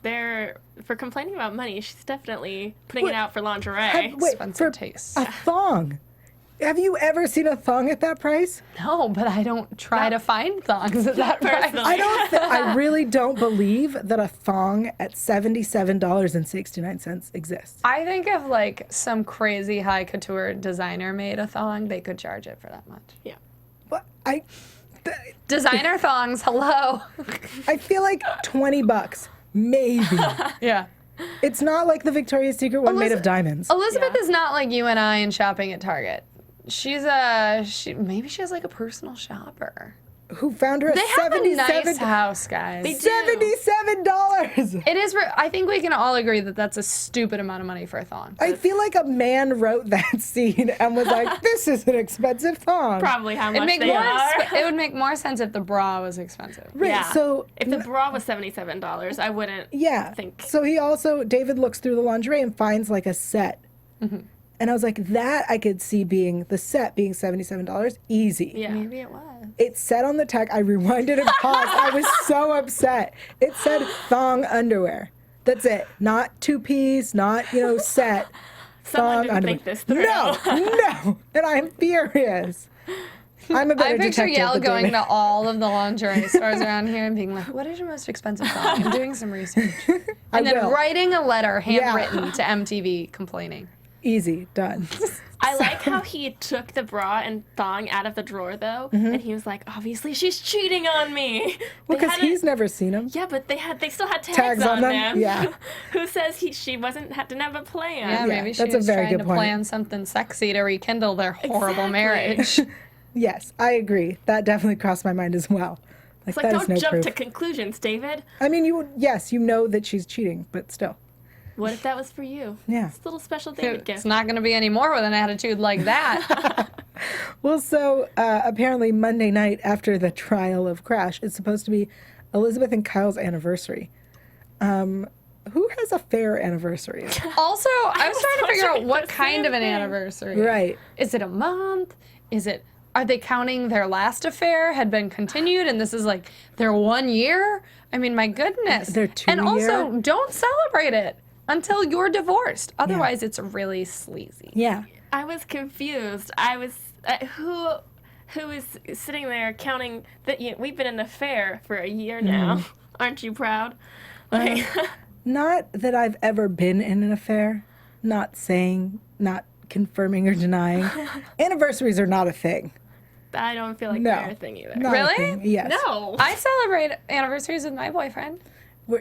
Speaker 4: for complaining about money, she's definitely putting it out for lingerie.
Speaker 5: Expensive taste.
Speaker 3: A thong. Have you ever seen a thong at that price?
Speaker 5: No, but I don't try to find thongs at that price.
Speaker 4: Personally.
Speaker 3: I really don't believe that a thong at $77.69 exists.
Speaker 5: I think if like some crazy high couture designer made a thong, they could charge it for that much.
Speaker 4: Yeah.
Speaker 3: But
Speaker 5: Designer thongs, hello.
Speaker 3: I feel like $20, maybe.
Speaker 5: Yeah.
Speaker 3: It's not like the Victoria's Secret one made of diamonds.
Speaker 5: Elizabeth is not like you and I in shopping at Target. Maybe she has like a personal shopper.
Speaker 3: Who found her at
Speaker 5: They have a nice
Speaker 3: $77?
Speaker 5: house, guys.
Speaker 3: $77.
Speaker 5: It is. I think we can all agree that that's a stupid amount of money for a thong.
Speaker 3: I feel like a man wrote that scene and was like, "This is an expensive thong."
Speaker 4: Probably how
Speaker 5: It'd
Speaker 4: much
Speaker 5: make
Speaker 4: they
Speaker 5: more
Speaker 4: are.
Speaker 5: it would make more sense if the bra was expensive.
Speaker 3: Right.
Speaker 4: Yeah.
Speaker 3: So
Speaker 4: If the bra was $77, I wouldn't
Speaker 3: yeah.
Speaker 4: think.
Speaker 3: So David looks through the lingerie and finds like a set, And I was like, that I could see being the set being $77 easy.
Speaker 4: Yeah.
Speaker 5: Maybe it was.
Speaker 3: It said on the tag, I rewinded and paused. I was so upset. It said thong underwear. That's it. Not two-piece, not, set.
Speaker 4: Someone
Speaker 3: Thong
Speaker 4: didn't
Speaker 3: underwear.
Speaker 4: think this through.
Speaker 3: No. And I'm furious. I'm a better
Speaker 5: I picture
Speaker 3: detective
Speaker 5: Yael
Speaker 3: than
Speaker 5: going
Speaker 3: David.
Speaker 5: to all of the lingerie stores around here and being like, what is your most expensive thong? I'm doing some research.
Speaker 3: I
Speaker 5: And then
Speaker 3: will.
Speaker 5: writing a letter handwritten to MTV complaining.
Speaker 3: Easy. Done.
Speaker 4: I like how he took the bra and thong out of the drawer, though, and he was like, obviously she's cheating on me.
Speaker 3: Well,
Speaker 4: They
Speaker 3: because
Speaker 4: hadn't-
Speaker 3: he's never seen him.
Speaker 4: Yeah, but they still had tags,
Speaker 3: Tags on them?
Speaker 4: them.
Speaker 3: Yeah.
Speaker 4: Who says she didn't have a plan?
Speaker 5: Yeah, maybe she
Speaker 3: that's a
Speaker 5: was
Speaker 3: very
Speaker 5: trying
Speaker 3: good
Speaker 5: to
Speaker 3: point.
Speaker 5: plan something sexy to rekindle their horrible
Speaker 4: Exactly.
Speaker 5: marriage.
Speaker 3: Yes, I agree. That definitely crossed my mind as well.
Speaker 4: It's like,
Speaker 3: that is
Speaker 4: don't
Speaker 3: no
Speaker 4: jump
Speaker 3: proof.
Speaker 4: to conclusions, David.
Speaker 3: I mean, you know that she's cheating, but still.
Speaker 4: What if that was for you?
Speaker 3: Yeah.
Speaker 4: It's a little special David gift.
Speaker 5: It's not going to be any more with an attitude like that.
Speaker 3: Well, so apparently Monday night after the trial of Crash, it's supposed to be Elizabeth and Kyle's anniversary. Who has a fair anniversary?
Speaker 5: Also, I was trying to figure out
Speaker 4: wondering
Speaker 5: what
Speaker 4: the
Speaker 5: kind
Speaker 4: same
Speaker 5: of an
Speaker 4: thing.
Speaker 5: anniversary.
Speaker 3: Right.
Speaker 5: Is it a month? Are they counting their last affair had been continued and this is like their 1 year? I mean, my goodness.
Speaker 3: Their 2
Speaker 5: And also,
Speaker 3: year?
Speaker 5: don't celebrate it until you're divorced. Otherwise, it's really sleazy.
Speaker 3: Yeah.
Speaker 4: I was confused. I was who is sitting there counting that we've been in an affair for a year now. Aren't you proud? Like,
Speaker 3: Not that I've ever been in an affair. Not confirming or denying. Anniversaries are not a thing.
Speaker 4: I don't feel like
Speaker 3: No.
Speaker 4: they're a thing either.
Speaker 3: Not a
Speaker 5: Really?
Speaker 3: thing. Yes.
Speaker 4: No.
Speaker 5: I celebrate anniversaries with my boyfriend.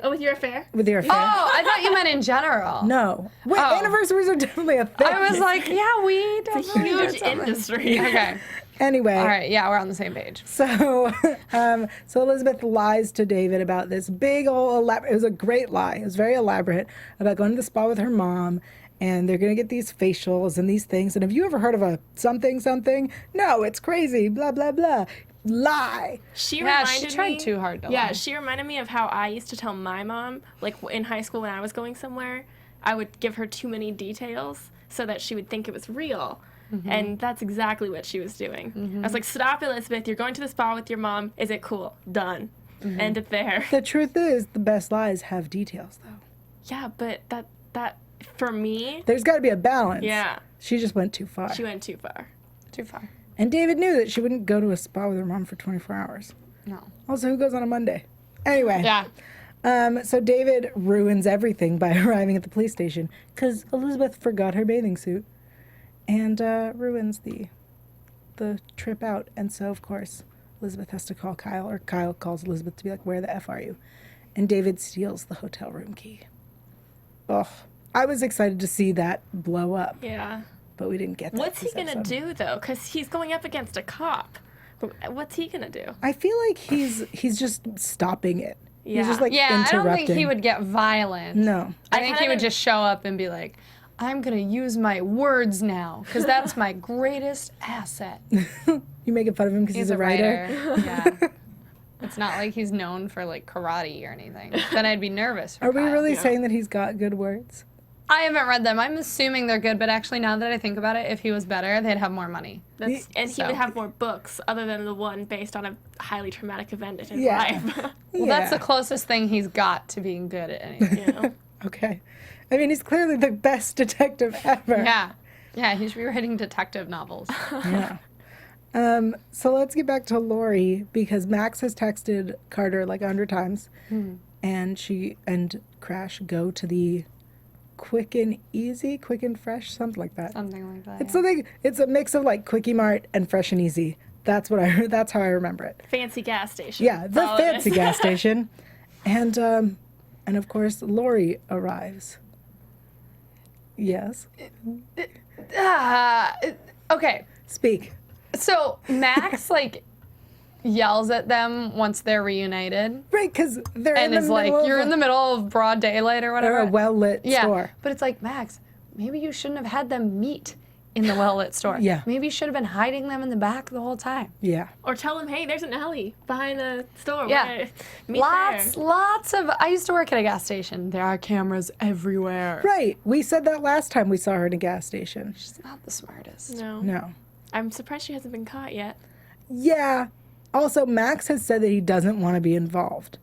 Speaker 4: Oh, with your affair?
Speaker 3: With your affair.
Speaker 5: Oh, I thought you meant in general.
Speaker 3: No. Wait,
Speaker 5: Oh.
Speaker 3: anniversaries are definitely a thing.
Speaker 5: I was like, yeah, we
Speaker 4: It's a
Speaker 5: definitely did
Speaker 4: huge
Speaker 5: something.
Speaker 4: industry.
Speaker 5: Okay.
Speaker 3: Anyway.
Speaker 5: All right. Yeah, we're on the same page.
Speaker 3: So, so Elizabeth lies to David about this big old elaborate. It was a great lie. It was very elaborate about going to the spa with her mom, and they're gonna get these facials and these things. And have you ever heard of a something? No, it's crazy. Blah blah blah. Lie.
Speaker 4: She
Speaker 5: Yeah,
Speaker 4: reminded
Speaker 5: she tried
Speaker 4: me,
Speaker 5: too hard to
Speaker 4: Yeah,
Speaker 5: lie.
Speaker 4: she reminded me of how I used to tell my mom, like in high school when I was going somewhere, I would give her too many details so that she would think it was real. And that's exactly what she was doing. I was like, stop, Elizabeth, you're going to the spa with your mom. Is it cool? Done. End it there.
Speaker 3: The truth is, the best lies have details, though.
Speaker 4: Yeah, but that for me,
Speaker 3: There's got to be a balance.
Speaker 4: yeah,
Speaker 3: She just went too far.
Speaker 4: she went too far.
Speaker 5: Too far.
Speaker 3: And David knew that she wouldn't go to a spa with her mom for 24 hours.
Speaker 5: No.
Speaker 3: Also, who goes on a Monday? Anyway.
Speaker 5: Yeah.
Speaker 3: So David ruins everything by arriving at the police station because Elizabeth forgot her bathing suit and ruins the trip out. And so, of course, Elizabeth has to call Kyle, or Kyle calls Elizabeth to be like, where the F are you? And David steals the hotel room key. Oh, I was excited to see that blow up,
Speaker 4: Yeah.
Speaker 3: but we didn't get that.
Speaker 4: What's he
Speaker 3: this
Speaker 4: gonna
Speaker 3: episode.
Speaker 4: do though? Because he's going up against a cop. What's he gonna do?
Speaker 3: I feel like he's just stopping it. He's
Speaker 4: Yeah.
Speaker 3: just like
Speaker 5: Yeah, I
Speaker 3: interrupting.
Speaker 5: don't think he would get violent.
Speaker 3: No.
Speaker 5: I
Speaker 4: I
Speaker 5: think
Speaker 4: kinda
Speaker 5: he would
Speaker 4: don't-
Speaker 5: just show up and be like, I'm going to use my words now because that's my greatest asset.
Speaker 3: You making fun of him because he's a writer?
Speaker 5: Yeah. It's not like he's known for like karate or anything. Then I'd be nervous. For
Speaker 3: Are we
Speaker 5: Kyle.
Speaker 3: really saying that he's got good words?
Speaker 5: I haven't read them. I'm assuming they're good, but actually now that I think about it, if he was better, they'd have more money.
Speaker 4: And he
Speaker 5: So-
Speaker 4: would have more books other than the one based on a highly traumatic event in his
Speaker 3: Yeah.
Speaker 4: life.
Speaker 5: Well, that's the closest thing he's got to being good at anything.
Speaker 4: You know?
Speaker 3: Okay. I mean, he's clearly the best detective ever.
Speaker 5: Yeah. Yeah, he should be writing detective novels.
Speaker 3: Yeah. So let's get back to Lori because Max has texted Carter like 100 times, and she and Crash go to the Quick and Easy, Quick and Fresh, something like that.
Speaker 5: Something like that.
Speaker 3: It's something. It's a mix of like Quickie Mart and Fresh and Easy. That's what I. That's how I remember it.
Speaker 4: Fancy gas station.
Speaker 3: Yeah, the
Speaker 4: That's all it
Speaker 3: fancy
Speaker 4: is.
Speaker 3: gas station, and of course Lori arrives. Yes.
Speaker 5: Okay.
Speaker 3: Speak.
Speaker 5: So Max like yells at them once they're reunited
Speaker 3: Right, because they're
Speaker 5: and
Speaker 3: in the
Speaker 5: is like,
Speaker 3: middle of
Speaker 5: "You're in the middle of broad daylight or whatever."
Speaker 3: or a well lit
Speaker 5: yeah.
Speaker 3: store.
Speaker 5: But it's like, Max, maybe you shouldn't have had them meet in the well-lit store.
Speaker 3: Yeah.
Speaker 5: Maybe you should have been hiding them in the back the whole time.
Speaker 3: Yeah.
Speaker 4: Or tell them, hey, there's an alley behind the store.
Speaker 5: Yeah.
Speaker 4: Meet
Speaker 5: Lots of, I used to work at a gas station. There are cameras everywhere.
Speaker 3: Right. We said that last time we saw her in a gas station.
Speaker 5: She's not the smartest.
Speaker 4: No.
Speaker 3: No.
Speaker 4: I'm surprised she hasn't been caught yet.
Speaker 3: Yeah. Also, Max has said that he doesn't want to be involved.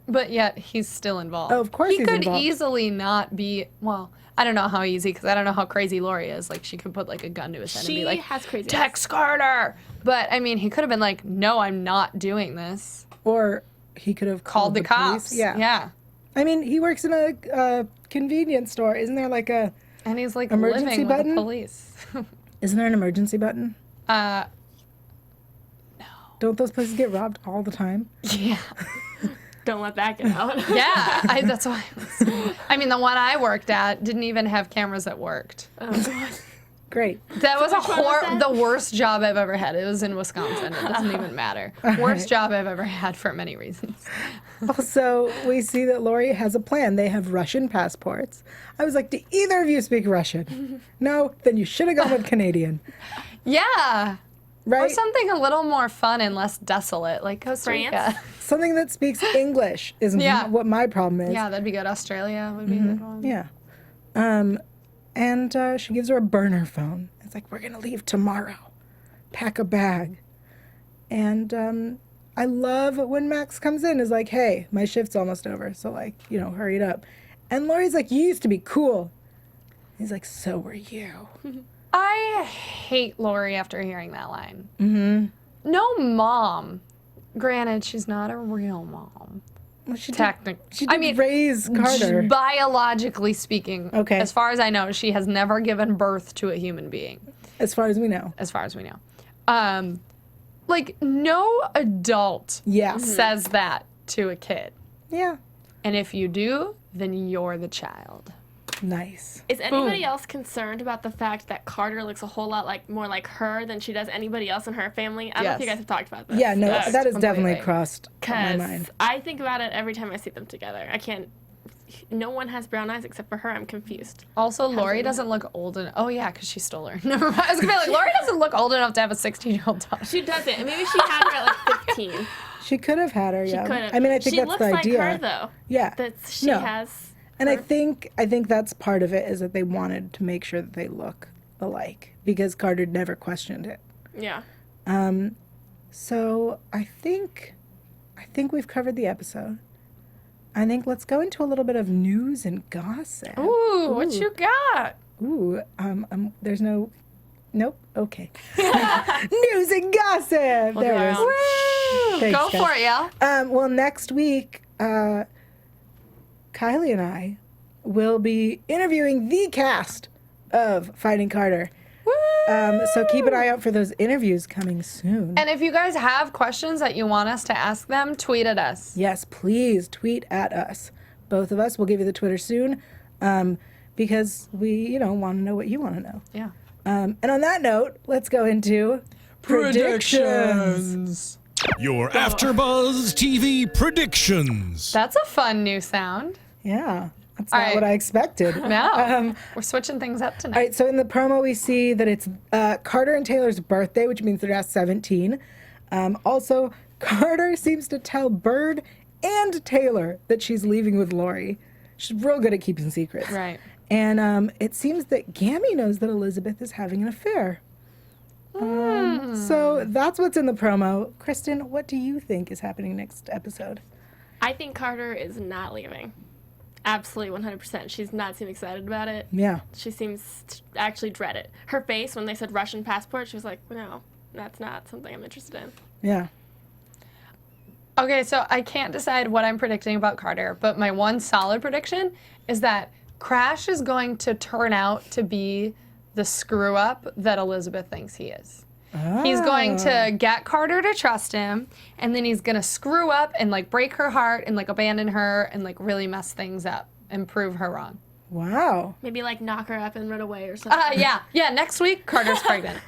Speaker 5: But yet, he's still involved.
Speaker 3: Oh, of course
Speaker 5: he
Speaker 3: he's
Speaker 5: could
Speaker 3: involved.
Speaker 5: easily not be, well, I don't know how easy, because I don't know how crazy Lori is. Like, she could put, like, a gun to his head and
Speaker 4: She
Speaker 5: be like,
Speaker 4: has crazy
Speaker 5: text Carter! But, I mean, he could have been like, no, I'm not doing this.
Speaker 3: Or he could have
Speaker 5: Called the
Speaker 3: police.
Speaker 5: cops.
Speaker 3: Yeah.
Speaker 5: Yeah.
Speaker 3: I mean, he works in a convenience store. Isn't there like a...
Speaker 5: And he's, like,
Speaker 3: Emergency
Speaker 5: living
Speaker 3: button?
Speaker 5: with the police.
Speaker 3: Isn't there an emergency button?
Speaker 5: No.
Speaker 3: Don't those places get robbed all the time?
Speaker 5: Yeah.
Speaker 4: Don't let that get out.
Speaker 5: Yeah. That's why. I mean, the one I worked at didn't even have cameras that worked.
Speaker 4: Oh, God.
Speaker 3: Great.
Speaker 5: That was
Speaker 4: which one was that?
Speaker 5: the worst job I've ever had. It was in Wisconsin. It doesn't even matter. Worst job I've ever had for many reasons.
Speaker 3: Also, we see that Lori has a plan. They have Russian passports. I was like, do either of you speak Russian? No? Then you should have gone with Canadian.
Speaker 5: Yeah. Or
Speaker 3: Right?
Speaker 5: something a little more fun and less desolate, like Costa Rica.
Speaker 4: France?
Speaker 3: Something that speaks English is
Speaker 5: Yeah.
Speaker 3: what my problem is.
Speaker 5: Yeah, that'd be good. Australia would be a good one.
Speaker 3: Yeah. And she gives her a burner phone. It's like, we're going to leave tomorrow. Pack a bag. And I love when Max comes in, is like, hey, my shift's almost over. So, like, hurry it up. And Lori's like, you used to be cool. He's like, so were you.
Speaker 5: I hate Lori after hearing that line. Mm-hmm. No mom. Granted, she's not a real mom.
Speaker 3: Well, she
Speaker 5: Technically.
Speaker 3: did raise Carter.
Speaker 5: Biologically speaking,
Speaker 3: Okay.
Speaker 5: as far as I know, she has never given birth to a human being.
Speaker 3: As far as we know.
Speaker 5: As far as we know. Like, no adult
Speaker 3: Yeah.
Speaker 5: says that to a kid.
Speaker 3: Yeah.
Speaker 5: And if you do, then you're the child.
Speaker 3: Nice.
Speaker 4: Is anybody else concerned about the fact that Carter looks a whole lot more like her than she does anybody else in her family? I don't know if you
Speaker 5: Yes.
Speaker 4: guys have talked about this.
Speaker 3: Yeah, no, that has definitely
Speaker 5: completely.
Speaker 3: crossed my
Speaker 4: Because
Speaker 3: mind.
Speaker 4: I think about it every time I see them together. I can't. No one has brown eyes except for her. I'm confused.
Speaker 5: Also, Lori doesn't look old enough. Oh, yeah, because she stole her. Never mind. I was going to be like, Lori doesn't look old enough to have a 16-year-old daughter.
Speaker 4: She doesn't. And maybe she had her at like 15.
Speaker 3: She could have had her,
Speaker 4: She
Speaker 3: yeah.
Speaker 4: could have.
Speaker 3: I mean, I think
Speaker 4: she
Speaker 3: that's
Speaker 4: looks
Speaker 3: the idea.
Speaker 4: like her though.
Speaker 3: Yeah.
Speaker 4: She
Speaker 3: No.
Speaker 4: has.
Speaker 3: And I think that's part of it, is that they wanted to make sure that they look alike, because Carter never questioned it.
Speaker 4: Yeah.
Speaker 3: So I think we've covered the episode. I think let's go into a little bit of news and gossip.
Speaker 5: Ooh, what you got?
Speaker 3: Ooh, there's no, nope, okay. News and gossip. There it is.
Speaker 5: Woo!
Speaker 3: Thanks,
Speaker 5: Go
Speaker 3: guys.
Speaker 5: for it, yeah.
Speaker 3: Well, next week, Kylie and I will be interviewing the cast of Finding Carter. So keep an eye out for those interviews coming soon.
Speaker 5: And if you guys have questions that you want us to ask them, tweet at us.
Speaker 3: Yes, please tweet at us. Both of us. We'll give you the Twitter soon, because we, want to know what you want to know.
Speaker 5: Yeah.
Speaker 3: And on that note, let's go into predictions.
Speaker 1: Your AfterBuzz TV predictions.
Speaker 5: That's a fun new sound.
Speaker 3: Yeah, that's
Speaker 5: All
Speaker 3: not
Speaker 5: right.
Speaker 3: what I expected.
Speaker 5: No. We're switching things up
Speaker 3: All
Speaker 5: tonight.
Speaker 3: right, so in the promo, we see that it's Carter and Taylor's birthday, which means they're now 17. Also, Carter seems to tell Bird and Taylor that she's leaving with Lori. She's real good at keeping secrets.
Speaker 5: Right.
Speaker 3: And it seems that Gammy knows that Elizabeth is having an affair. So that's what's in the promo. Kristin, what do you think is happening next episode?
Speaker 4: I think Carter is not leaving. Absolutely, 100%. She's not seem excited about it.
Speaker 3: Yeah.
Speaker 4: She seems to actually dread it. Her face when they said Russian passport, she was like, no, that's not something I'm interested in.
Speaker 3: Yeah.
Speaker 5: Okay, so I can't decide what I'm predicting about Carter, but my one solid prediction is that Crash is going to turn out to be the screw up that Elizabeth thinks he is. He's going to get Carter to trust him, and then he's going to screw up and like break her heart and like abandon her and like really mess things up and prove her wrong.
Speaker 3: Wow.
Speaker 4: Maybe like knock her up and run away or something.
Speaker 5: Yeah, next week Carter's pregnant.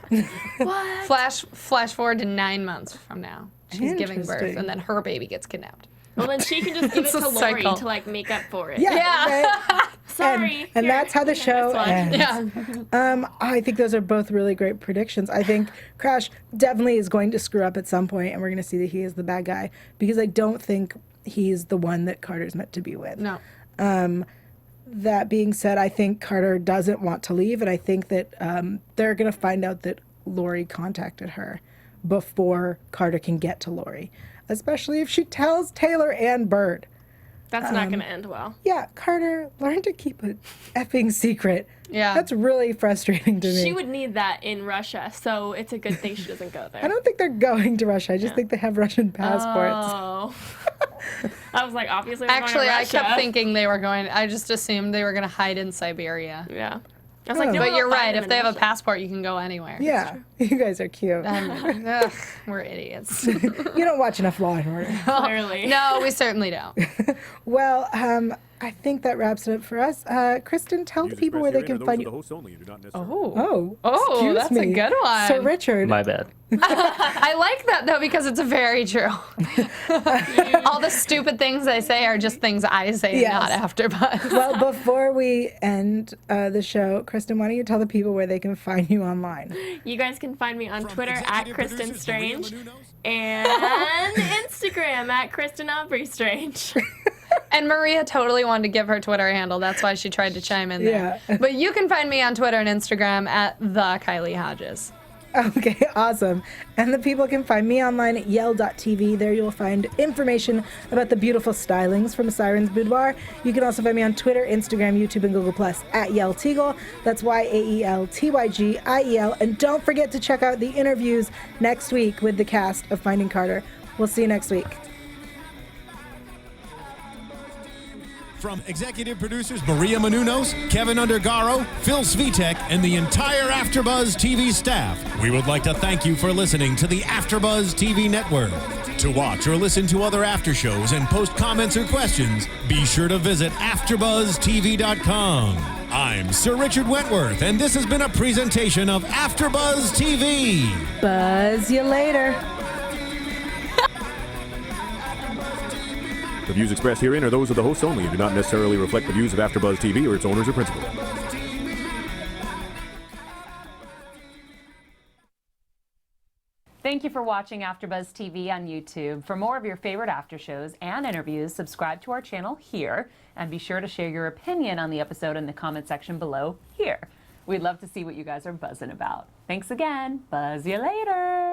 Speaker 4: What?
Speaker 5: Flash forward to 9 months from now. She's giving birth,
Speaker 3: Interesting.
Speaker 5: and then her baby gets kidnapped.
Speaker 4: Well, then she can just give it
Speaker 5: It's a
Speaker 4: to Lori
Speaker 5: cycle.
Speaker 4: to like make up for it.
Speaker 3: Yeah. right?
Speaker 4: Sorry.
Speaker 3: And
Speaker 4: Here,
Speaker 3: that's how the
Speaker 4: this
Speaker 3: show
Speaker 4: one.
Speaker 3: ends.
Speaker 5: Yeah.
Speaker 3: I think those are both really great predictions. I think Crash definitely is going to screw up at some point, and we're going to see that he is the bad guy, because I don't think he's the one that Carter's meant to be with.
Speaker 5: No.
Speaker 3: That being said, I think Carter doesn't want to leave, and I think that they're going to find out that Lori contacted her before Carter can get to Lori, especially if she tells Taylor and Bird.
Speaker 4: That's not going to end well.
Speaker 3: Yeah, Carter, learn to keep a effing secret.
Speaker 5: Yeah.
Speaker 3: That's really frustrating to me.
Speaker 4: She would need that in Russia, so it's a good thing she doesn't go there.
Speaker 3: I don't think they're going to Russia. I just think they have Russian passports.
Speaker 4: Oh. I was like, obviously, they're
Speaker 5: Actually,
Speaker 4: going to
Speaker 5: I
Speaker 4: Russia.
Speaker 5: kept thinking they were going. I just assumed they were going to hide in Siberia.
Speaker 4: Yeah. I was like,
Speaker 3: Oh.
Speaker 4: no,
Speaker 5: But
Speaker 4: they'll
Speaker 5: you're
Speaker 4: find
Speaker 5: right.
Speaker 4: them
Speaker 5: If
Speaker 4: in
Speaker 5: they have a
Speaker 4: Russia.
Speaker 5: passport, you can go anywhere.
Speaker 3: Yeah, you guys are cute.
Speaker 5: Ugh, we're idiots.
Speaker 3: You don't watch enough Law and Order.
Speaker 4: Clearly.
Speaker 5: No, we certainly don't.
Speaker 3: Well, I think that wraps it up for us. Kristen, tell the people where they can find you.
Speaker 5: Oh,
Speaker 3: Excuse
Speaker 5: that's
Speaker 3: me.
Speaker 5: a good one.
Speaker 3: Sir Richard.
Speaker 2: My bad.
Speaker 5: I like that though because it's very true. All the stupid things I say are just things I say,
Speaker 3: Yes.
Speaker 5: not AfterBuzz.
Speaker 3: Well, before we end the show, Kristen, why don't you tell the people where they can find you online?
Speaker 4: You guys can find me on Twitter at
Speaker 1: executive
Speaker 4: Kristin
Speaker 1: producers Maria
Speaker 4: Strange
Speaker 1: Menounos.
Speaker 4: and Instagram at Kristin Aubrey Strange.
Speaker 5: And Maria totally wanted to give her Twitter handle. That's why she tried to chime in there.
Speaker 3: Yeah.
Speaker 5: But you can find me on Twitter and Instagram at the Kylie Hodges.
Speaker 3: Okay, awesome. And the people can find me online at yell.tv. There you'll find information about the beautiful stylings from Siren's Boudoir. You can also find me on Twitter, Instagram, YouTube, and Google Plus at Yael Tygiel. That's YaelTygiel. And don't forget to check out the interviews next week with the cast of Finding Carter. We'll see you next week.
Speaker 1: From executive producers Maria Menounos, Kevin Undergaro, Phil Svitek, and the entire AfterBuzz TV staff, we would like to thank you for listening to the AfterBuzz TV network. To watch or listen to other after shows and post comments or questions, be sure to visit AfterBuzzTV.com. I'm Sir Richard Wentworth, and this has been a presentation of AfterBuzz TV.
Speaker 3: Buzz you later.
Speaker 6: The views expressed herein are those of the hosts only and do not necessarily reflect the views of AfterBuzz TV or its owners or principals.
Speaker 7: Thank you for watching AfterBuzz TV on YouTube. For more of your favorite after shows and interviews, subscribe to our channel here, and be sure to share your opinion on the episode in the comment section below here. We'd love to see what you guys are buzzing about. Thanks again. Buzz you later.